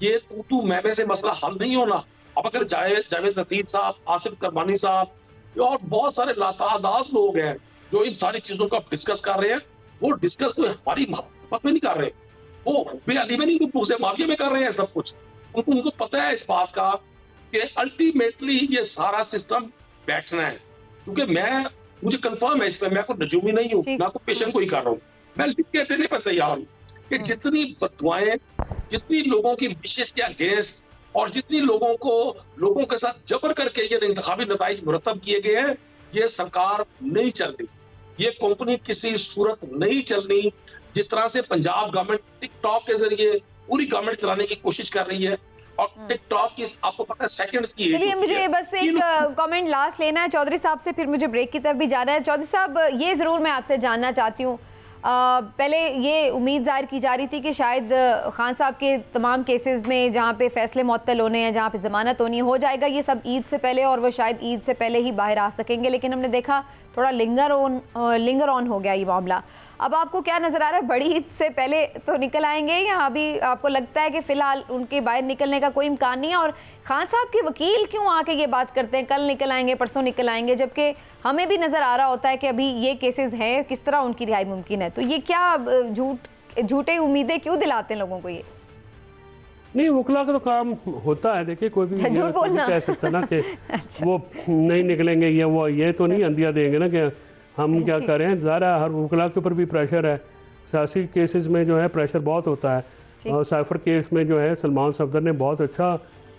ये तू मैं से मसला हल नहीं होना। अब अगर जावेद लतीफ साहब, आसिफ करमानी साहब और बहुत सारे लातादाद लोग हैं जो इन सारी चीजों का डिस्कस कर रहे हैं, वो डिस्कस तो हमारी मोहब्बत में नहीं कर रहे, वो हुब्बे अली में नहीं, वो माविया में कर रहे हैं सब कुछ। उनको पता है इस बात का कि अल्टीमेटली ये सारा सिस्टम बैठना है। क्योंकि मुझे कंफर्म है इसमें, मैं कोई नजूमी नहीं हूँ, मैं तो पेशेंट को ही कर रहा हूँ, मैं लिख के देने पर तैयार हूँ कि जितनी बददुआएं, जितनी लोगों की विशेष के अगेंस्ट और जितनी लोगों के साथ जबर करके ये इंतखाबी नताइज मुरतब किए गए हैं, ये सरकार नहीं चल रही, ये कंपनी किसी सूरत नहीं चलनी। जिस तरह से पंजाब गवर्नमेंट टिकटॉक के जरिए पूरी गवर्नमेंट चलाने की कोशिश कर रही है, और टिकटॉक की आपको पता है सेकंड्स की। चलिए मुझे बस एक कमेंट लास्ट लेना है चौधरी साहब से, फिर मुझे ब्रेक की तरफ भी जाना है। चौधरी साहब, ये ज़रूर मैं आपसे जानना चाहती हूँ, पहले ये उम्मीद जाहिर की जा रही थी कि शायद खान साहब के तमाम केसेस में जहाँ पे फैसले मुअत्तल होने हैं, जहाँ पे ज़मानत होनी हो जाएगा ये सब ईद से पहले, और वो शायद ईद से पहले ही बाहर आ सकेंगे। लेकिन हमने देखा थोड़ा लिंगर ऑन हो गया ये मामला। अब आपको क्या नज़र आ रहा है, बड़ी ईद से पहले तो निकल आएंगे, या अभी आपको लगता है कि फ़िलहाल उनके बाहर निकलने का कोई इम्कान नहीं है? और खान साहब के वकील क्यों आके ये बात करते हैं कल निकल आएंगे, परसों निकल आएंगे, जबकि हमें भी नज़र आ रहा होता है कि अभी ये केसेस हैं, किस तरह उनकी रिहाई मुमकिन है? तो ये क्या झूठे उम्मीदें क्यों दिलाते हैं लोगों को? ये नहीं, वकला का तो काम होता है। देखिए, कोई भी कह सकता ना कि अच्छा। वो नहीं निकलेंगे, ये तो नहीं अंदिया देंगे ना कि हम क्या करें। ज़रा हर वकला के ऊपर भी प्रेशर है, सियासी केसेस में जो है प्रेशर बहुत होता है। और साइफर केस में जो है सलमान सफदर ने बहुत अच्छा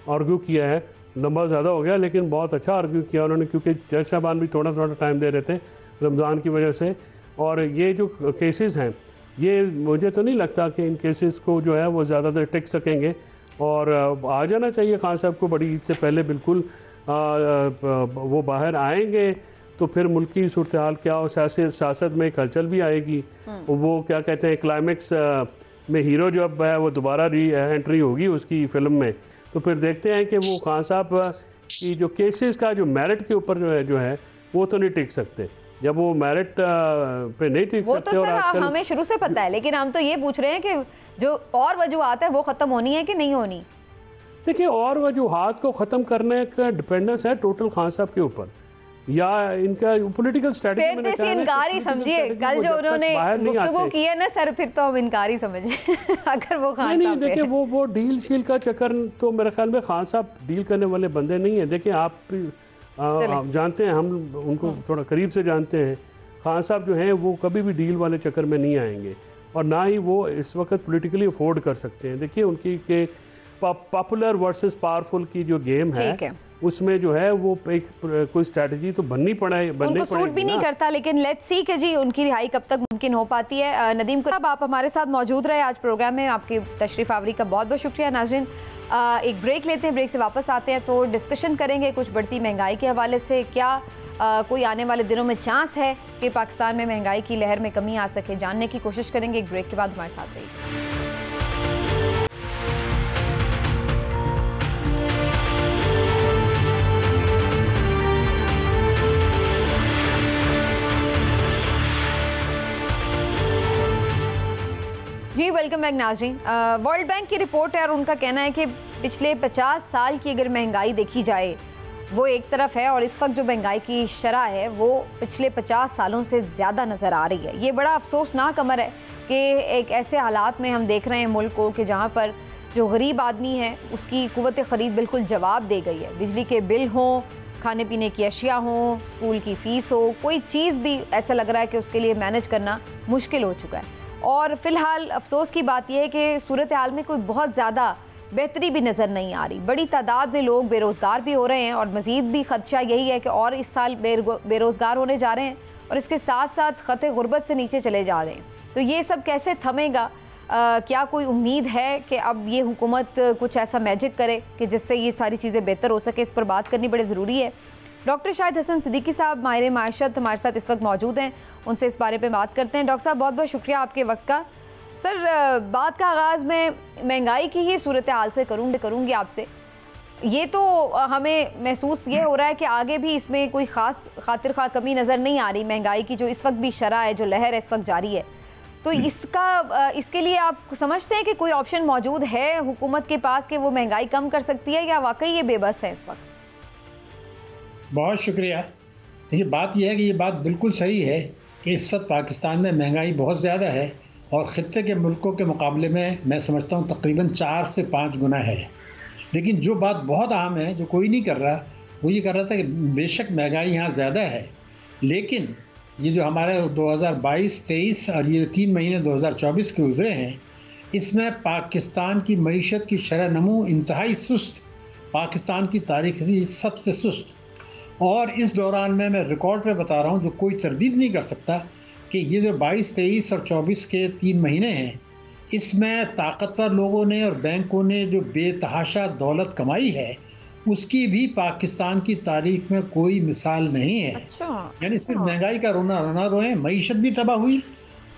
आर्ग्यू किया है, लंबा ज़्यादा हो गया लेकिन बहुत अच्छा आर्ग्यू किया उन्होंने, क्योंकि जज साहबान भी थोड़ा टाइम दे रहे थे रमज़ान की वजह से। और ये जो केसेस हैं, ये मुझे तो नहीं लगता कि इन केसेस को जो है वो ज़्यादा देर टिक सकेंगे, और आ जाना चाहिए खान साहब को बड़ी ईद से पहले। बिल्कुल वो बाहर आएंगे तो फिर मुल्क की सूरत हाल क्या हो, सियासत में एक हलचल भी आएगी। वो क्या कहते हैं, क्लाइमेक्स में हीरो जो अब है वो दोबारा एंट्री होगी उसकी फिल्म में, तो फिर देखते हैं कि वो खान साहब की जो केसेस का जो मेरिट के ऊपर जो है वो तो नहीं टिक सकते। जब वो मेरिट पे नहीं टिक सकते, तो और हमें शुरू से पता है, लेकिन हम तो ये पूछ रहे हैं कि जो और वजूहात है वो ख़त्म होनी है कि नहीं होनी? देखिए, और वजूहात को ख़त्म करने का डिपेंडेंस है टोटल खान साहब के ऊपर, या इनका पॉलिटिकल स्ट्रेटजी। मैंने कहा इनकार ही समझिए, कल जो उन्होंने गुफ्तगू की है ना सर, फिर तो हम इनकार ही समझे अगर वो खान साहब। देखिए, वो डील शील का चक्कर तो मेरे ख्याल में खान साहब डील करने वाले बंदे नहीं है। देखिए, आप जानते हैं, हम उनको थोड़ा करीब से जानते हैं, खान साहब जो हैं वो कभी भी डील वाले चक्कर में नहीं आएंगे, और ना ही वो इस वक्त पॉलिटिकली अफोर्ड कर सकते हैं। देखिए, उनकी के पॉपुलर वर्सेस पावरफुल की जो गेम है उसमें जो है वो एक कोई स्ट्रेटजी तो बननी पड़ेगी, उनको सूट भी नहीं करता। लेकिन लेट्स सी कि जी उनकी रिहाई कब तक मुमकिन हो पाती है। नदीम साहब, आप हमारे साथ मौजूद रहे आज प्रोग्राम में, आपकी तशरीफ आवरी का बहुत बहुत शुक्रिया। नाज़रीन, एक ब्रेक लेते हैं, ब्रेक से वापस आते हैं तो डिस्कशन करेंगे कुछ बढ़ती महंगाई के हवाले से। क्या कोई आने वाले दिनों में चांस है कि पाकिस्तान में महंगाई की लहर में कमी आ सके, जानने की कोशिश करेंगे। एक ब्रेक के बाद हमारे साथ रहिए। जी वेलकम बैक नाज़रीन। वर्ल्ड बैंक की रिपोर्ट है और उनका कहना है कि पिछले 50 साल की अगर महंगाई देखी जाए वो एक तरफ है, और इस वक्त जो महंगाई की शरह है वो पिछले 50 सालों से ज़्यादा नज़र आ रही है। ये बड़ा अफसोसनाक अमर है कि एक ऐसे हालात में हम देख रहे हैं मुल्क को कि जहाँ पर जो गरीब आदमी है उसकी कुव्वत ख़रीद बिल्कुल जवाब दे गई है। बिजली के बिल हों, खाने पीने की अशिया हों, स्कूल की फ़ीस हो, कोई चीज़ भी ऐसा लग रहा है कि उसके लिए मैनेज करना मुश्किल हो चुका है। और फ़िलहाल अफसोस की बात यह है कि सूरत हाल में कोई बहुत ज़्यादा बेहतरी भी नज़र नहीं आ रही। बड़ी तादाद में लोग बेरोज़गार भी हो रहे हैं और मज़ीद भी ख़दशा यही है कि और इस साल बेरोज़गार होने जा रहे हैं और इसके साथ साथ ख़त गुर्बत से नीचे चले जा रहे हैं। तो ये सब कैसे थमेगा? क्या कोई उम्मीद है कि अब ये हुकूमत कुछ ऐसा मैजिक करे कि जिससे ये सारी चीज़ें बेहतर हो सके? इस पर बात करनी बड़ी ज़रूरी है। डॉक्टर शाहिद हसन सिद्दीकी साहब माहिर माशत हमारे साथ इस वक्त मौजूद हैं, उनसे इस बारे पे बात करते हैं। डॉक्टर साहब, बहुत बहुत शुक्रिया आपके वक्त का। सर, बात का आगाज़ में महंगाई की ही सूरत हाल से करूँगी आपसे। ये तो हमें महसूस ये हो रहा है कि आगे भी इसमें कोई ख़ास खातिर खा कमी नज़र नहीं आ रही महंगाई की, जो इस वक्त भी शरह है, जो लहर है इस वक्त जारी है। तो इसके लिए आप समझते हैं कि कोई ऑप्शन मौजूद है हुकूमत के पास कि वो महंगाई कम कर सकती है, या वाकई ये बेबस है इस वक्त? बहुत शुक्रिया। देखिए, बात यह है कि ये बात बिल्कुल सही है कि इस वक्त पाकिस्तान में महंगाई बहुत ज़्यादा है और ख़ित्ते के मुल्कों के मुकाबले में मैं समझता हूँ तकरीबन 4 से 5 गुना है। लेकिन जो बात बहुत अहम है, जो कोई नहीं कर रहा, वो ये कर रहा था कि बेशक महंगाई यहाँ ज़्यादा है, लेकिन ये जो हमारे 2022-23 और ये 3 महीने 2024 के गुजरे हैं, इसमें पाकिस्तान की मईशत की शरह नमू इंतहाई सुस्त, पाकिस्तान की तारीख़ की सबसे सुस्त। और इस दौरान में मैं रिकॉर्ड पे बता रहा हूँ, जो कोई तरदीद नहीं कर सकता कि ये जो 22, 23 और 24 के 3 महीने हैं, इसमें ताकतवर लोगों ने और बैंकों ने जो बेतहाशा दौलत कमाई है उसकी भी पाकिस्तान की तारीख में कोई मिसाल नहीं है। यानी सिर्फ महंगाई का रोना रोए, मईशत भी तबाह हुई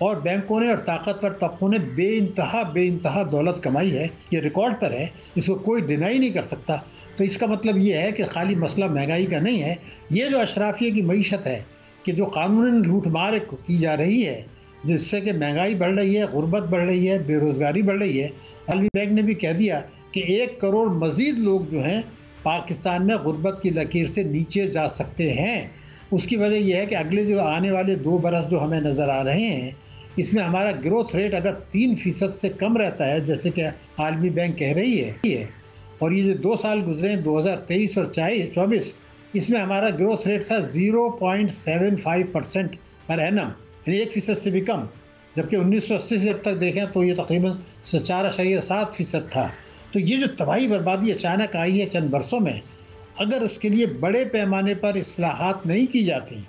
और बैंकों ने और ताकतवर तबकों ने बेइंतहा दौलत कमाई है। ये रिकॉर्ड पर है, इसको कोई डिनाई नहीं कर सकता। तो इसका मतलब ये है कि खाली मसला महंगाई का नहीं है, ये जो अशराफिया की मईशत है कि जो कानूनन लूट मार की जा रही है, जिससे कि महंगाई बढ़ रही है, गुर्बत बढ़ रही है, बेरोज़गारी बढ़ रही है। आलमी बैंक ने भी कह दिया कि 1 करोड़ मज़ीद लोग जो हैं पाकिस्तान में गुर्बत की लकीर से नीचे जा सकते हैं। उसकी वजह यह है कि अगले जो आने वाले 2 बरस जो हमें नज़र आ रहे हैं, इसमें हमारा ग्रोथ रेट अगर 3% से कम रहता है, जैसे कि आलमी बैंक कह रही है, और ये जो 2 साल गुजरे हैं 2023 और 24, इसमें हमारा ग्रोथ रेट था 0.75% पर एनम, यानी 1% से भी कम, जबकि 1980 से अब तक देखें तो ये तकरीबन 4.7% था। तो ये जो तबाही बर्बादी अचानक आई है चंद बरसों में, अगर उसके लिए बड़े पैमाने पर इस्लाहात नहीं की जाती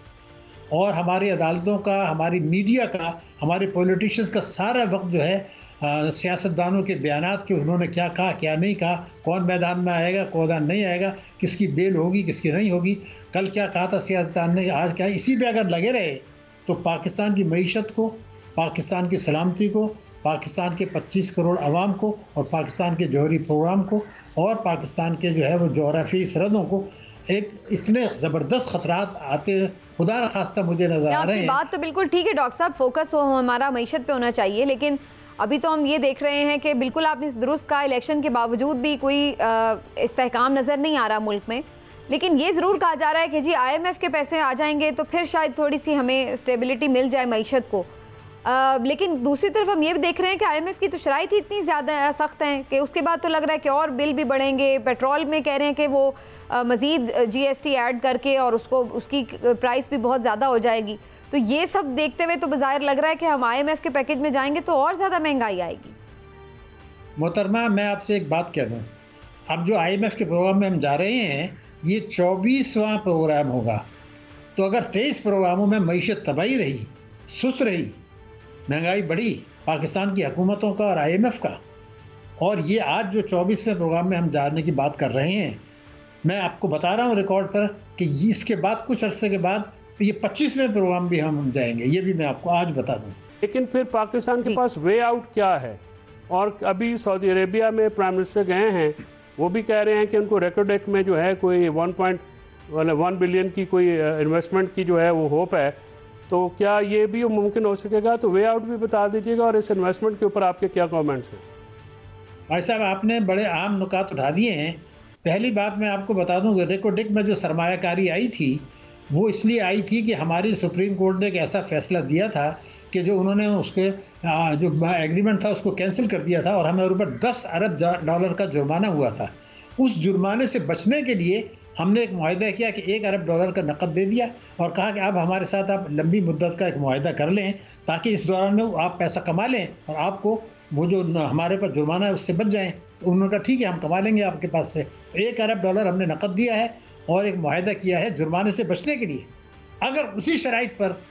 और हमारी अदालतों का, हमारी मीडिया का, हमारे पॉलिटिशियंस का सारा वक्त जो है सियासतदानों के बयानात के उन्होंने क्या कहा, क्या नहीं कहा, कौन मैदान में आएगा, कौन नहीं आएगा, किसकी बेल होगी, किसकी नहीं होगी, कल क्या कहा था सियासतदान ने, आज क्या, इसी पे अगर लगे रहे तो पाकिस्तान की मईशत को, पाकिस्तान की सलामती को, पाकिस्तान के 25 करोड़ आवाम को और पाकिस्तान के जौहरी प्रोग्राम को और पाकिस्तान के जो है वो जोग्राफी सरहदों को एक इतने ज़बरदस्त खतरात आते खुदा न खास्ता मुझे नज़र आ रहे हैं। बात तो बिल्कुल ठीक है डॉक्टर साहब, फोकस हो हमारा मईशत पे होना चाहिए, लेकिन अभी तो हम ये देख रहे हैं कि बिल्कुल आपने दुरुस्त कहा, इलेक्शन के बावजूद भी कोई इस्तेहकाम नज़र नहीं आ रहा मुल्क में। लेकिन ये ज़रूर कहा जा रहा है कि जी IMF के पैसे आ जाएंगे तो फिर शायद थोड़ी सी हमें स्टेबिलिटी मिल जाए मईशत को। लेकिन दूसरी तरफ हम ये भी देख रहे हैं कि IMF की तो शराइत ही इतनी ज़्यादा सख्त हैं कि उसके बाद तो लग रहा है कि और बिल भी बढ़ेंगे। पेट्रोल में कह रहे हैं कि वो मज़ीद GST ऐड करके और उसकी प्राइस भी बहुत ज़्यादा हो जाएगी। तो ये सब देखते हुए तो बाज़ाहिर लग रहा है कि हम IMF के पैकेज में जाएंगे तो और ज़्यादा महंगाई आएगी। मोहतरमा, मैं आपसे एक बात कह दूं, अब जो IMF के प्रोग्राम में हम जा रहे हैं ये 24वां प्रोग्राम होगा। तो अगर 23 प्रोग्रामों में मईशत तबाही रही, सुस्त रही, महंगाई बढ़ी पाकिस्तान की हुकूमतों का और IMF का, और ये आज जो 24वें प्रोग्राम में हम जाने की बात कर रहे हैं, मैं आपको बता रहा हूँ रिकॉर्ड पर कि इसके बाद कुछ अरसे के बाद ये 25वें प्रोग्राम भी हम जाएंगे, ये भी मैं आपको आज बता दूँ। लेकिन फिर पाकिस्तान के पास वे आउट क्या है? और अभी सऊदी अरेबिया में प्राइम मिनिस्टर गए हैं, वो भी कह रहे हैं कि उनको रेकोडेक में जो है कोई 1.1 बिलियन की कोई इन्वेस्टमेंट की जो है वो होप है, तो क्या ये भी मुमकिन हो सकेगा? तो वे आउट भी बता दीजिएगा, और इस इन्वेस्टमेंट के ऊपर आपके क्या कमेंट्स हैं? भाई साहब, आपने बड़े आम नुकात उठा दिए हैं। पहली बात मैं आपको बता दूं कि रेकोडेक में जो सरमायाकारी आई थी वो इसलिए आई थी कि हमारी सुप्रीम कोर्ट ने एक ऐसा फैसला दिया था कि जो उन्होंने उसके जो एग्रीमेंट था उसको कैंसिल कर दिया था और हमें ऊपर 10 अरब डॉलर का जुर्माना हुआ था। उस जुर्माने से बचने के लिए हमने एक मुआहदा किया कि 1 अरब डॉलर का नकद दे दिया और कहा कि अब हमारे साथ आप लंबी मुद्दत का एक मुआहदा कर लें ताकि इस दौरान में आप पैसा कमा लें और आपको वो जो हमारे पर जुर्माना है उससे बच जाएं। तो उन्होंने कहा ठीक है, हम कमा लेंगे आपके पास से। 1 अरब डॉलर हमने नकद दिया है और एक मुआहदा किया है जुर्माने से बचने के लिए। अगर उसी शराइत पर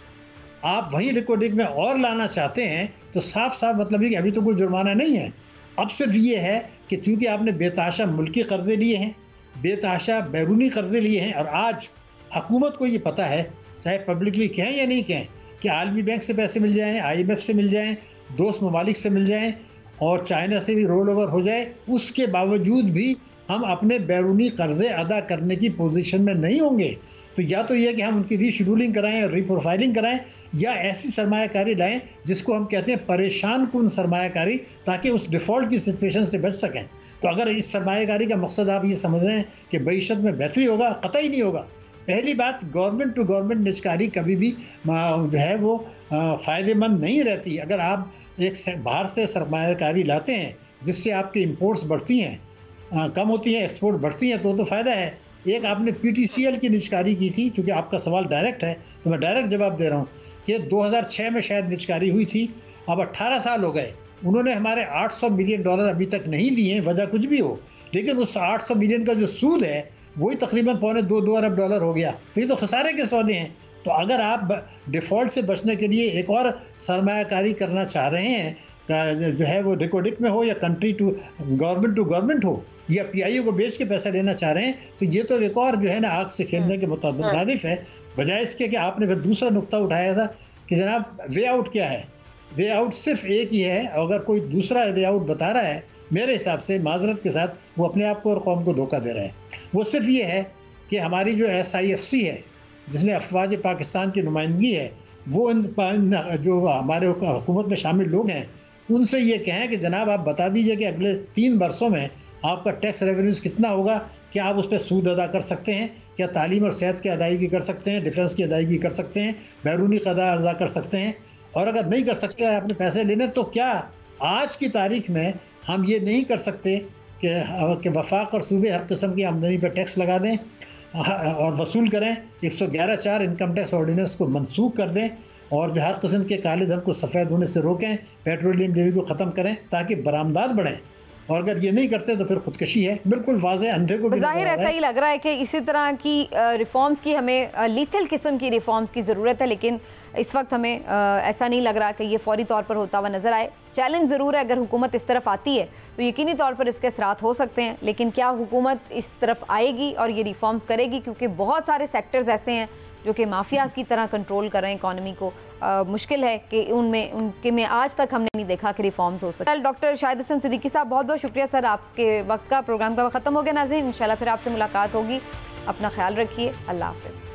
आप वही रेकोडेक में और लाना चाहते हैं तो साफ साफ मतलब है कि अभी तो कोई जुर्माना नहीं है। अब सिर्फ ये है कि चूँकि आपने बेतहाशा मुल्की कर्जे लिए हैं, बेतहाशा बैरूनी कर्जे लिए हैं, और आज हुकूमत को ये पता है, चाहे पब्लिकली कहें या नहीं कहें, कि आलमी बैंक से पैसे मिल जाएँ, IMF से मिल जाएँ, दोस्त ममालिक से मिल जाएँ और चाइना से भी रोल ओवर हो जाए, उसके बावजूद भी हम अपने बैरूनी कर्जे अदा करने की पोजीशन में नहीं होंगे। तो या तो यह कि हम उनकी रीशेड्यूलिंग कराएं और रीप्रोफाइलिंग कराएं, या ऐसी सरमायाकारी लाएं जिसको हम कहते हैं परेशान कुन सरमायाकारी, ताकि उस डिफ़ॉल्ट की सिचुएशन से बच सकें। तो अगर इस सरमायाकारी का मकसद आप ये समझ रहे हैं कि मईशत में बेहतरी होगा, कतई नहीं होगा। पहली बात, गवर्नमेंट टू गवर्नमेंट निजकारी कभी भी जो है वो फ़ायदेमंद नहीं रहती। अगर आप एक बाहर से सरमायाकारी लाते हैं जिससे आपकी इंपोर्ट्स बढ़ती हैं, कम होती हैं, एक्सपोर्ट बढ़ती हैं, तो फ़ायदा है। एक आपने PTCL की निजकारी की थी, क्योंकि आपका सवाल डायरेक्ट है तो मैं डायरेक्ट जवाब दे रहा हूँ कि 2006 में शायद निजकारी हुई थी। अब 18 साल हो गए, उन्होंने हमारे $800 मिलियन अभी तक नहीं दिए, वजह कुछ भी हो, लेकिन उस 800 मिलियन का जो सूद है वही तकरीबन $2.25 अरब हो गया। तो ये तो खसारे के सौदे हैं। तो अगर आप डिफ़ॉल्ट से बचने के लिए एक और सरमायाकारी करना चाह रहे हैं, जो है वो रेकोडेक में हो या कंट्री टू गवर्नमेंट हो या PIO को बेच के पैसा लेना चाह रहे हैं, तो ये तो एक और जो है ना आग से खेलने के मुताबिक है, बजाय इसके कि आपने फिर दूसरा नुक्ता उठाया था कि जनाब वे आउट क्या है। वे आउट सिर्फ एक ही है। अगर कोई दूसरा वे आउट बता रहा है, मेरे हिसाब से माजरत के साथ वो अपने आप को और कौम को धोखा दे रहा है। वो सिर्फ ये है कि हमारी जो SIFC है, जिसने अफवाज पाकिस्तान की नुमाइंदगी है, वो जो हमारे हुकूमत में शामिल लोग हैं उनसे ये कहें कि जनाब आप बता दीजिए कि अगले 3 वर्षों में आपका टैक्स रेवेन्यूज़ कितना होगा, क्या आप उस पर सूद अदा कर सकते हैं, क्या तालीम और सेहत की अदायगी कर सकते हैं, डिफेंस की अदायगी कर सकते हैं, बैरूनी कदा अदा कर सकते हैं, और अगर नहीं कर सकते हैं आपने पैसे लेने, तो क्या आज की तारीख में हम ये नहीं कर सकते कि वफाक और सूबे हर किस्म की आमदनी पर टैक्स लगा दें और वसूल करें, 111(4) इनकम टैक्स ऑर्डिनेंस को मनसूख कर दें और जो हर किस्म के काले धन को सफ़ेद होने से रोकें, पेट्रोलियम लेवी को ख़त्म करें ताकि बरामदात बढ़ें। और अगर ये नहीं करते तो फिर खुदकशी है। बिल्कुल वाज़ेह, अंधे को भी ज़ाहिर ऐसा ही लग रहा है कि इसी तरह की रिफॉर्म्स की हमें लीथल किस्म की रिफॉर्म्स की ज़रूरत है, लेकिन इस वक्त हमें ऐसा नहीं लग रहा कि ये फौरी तौर पर होता हुआ नज़र आए। चैलेंज ज़रूर है, अगर हुकूमत इस तरफ आती है तो यकीनी तौर पर इसके असरात हो सकते हैं, लेकिन क्या हुकूमत इस तरफ आएगी और ये रिफॉर्म्स करेगी? क्योंकि बहुत सारे सेक्टर्स ऐसे हैं जो कि माफियाज़ की तरह कंट्रोल कर रहे हैं इकॉनमी को। मुश्किल है कि उनके में आज तक हमने नहीं देखा कि रिफॉर्म्स हो सकते। डॉक्टर शाहिद हसन सिद्दीकी साहब, बहुत बहुत शुक्रिया सर, आपके वक्त का प्रोग्राम का ख़त्म हो गया। नाज़रीन, इंशाल्लाह फिर आपसे मुलाकात होगी। अपना ख्याल रखिए। अल्लाह हाफ़िज़।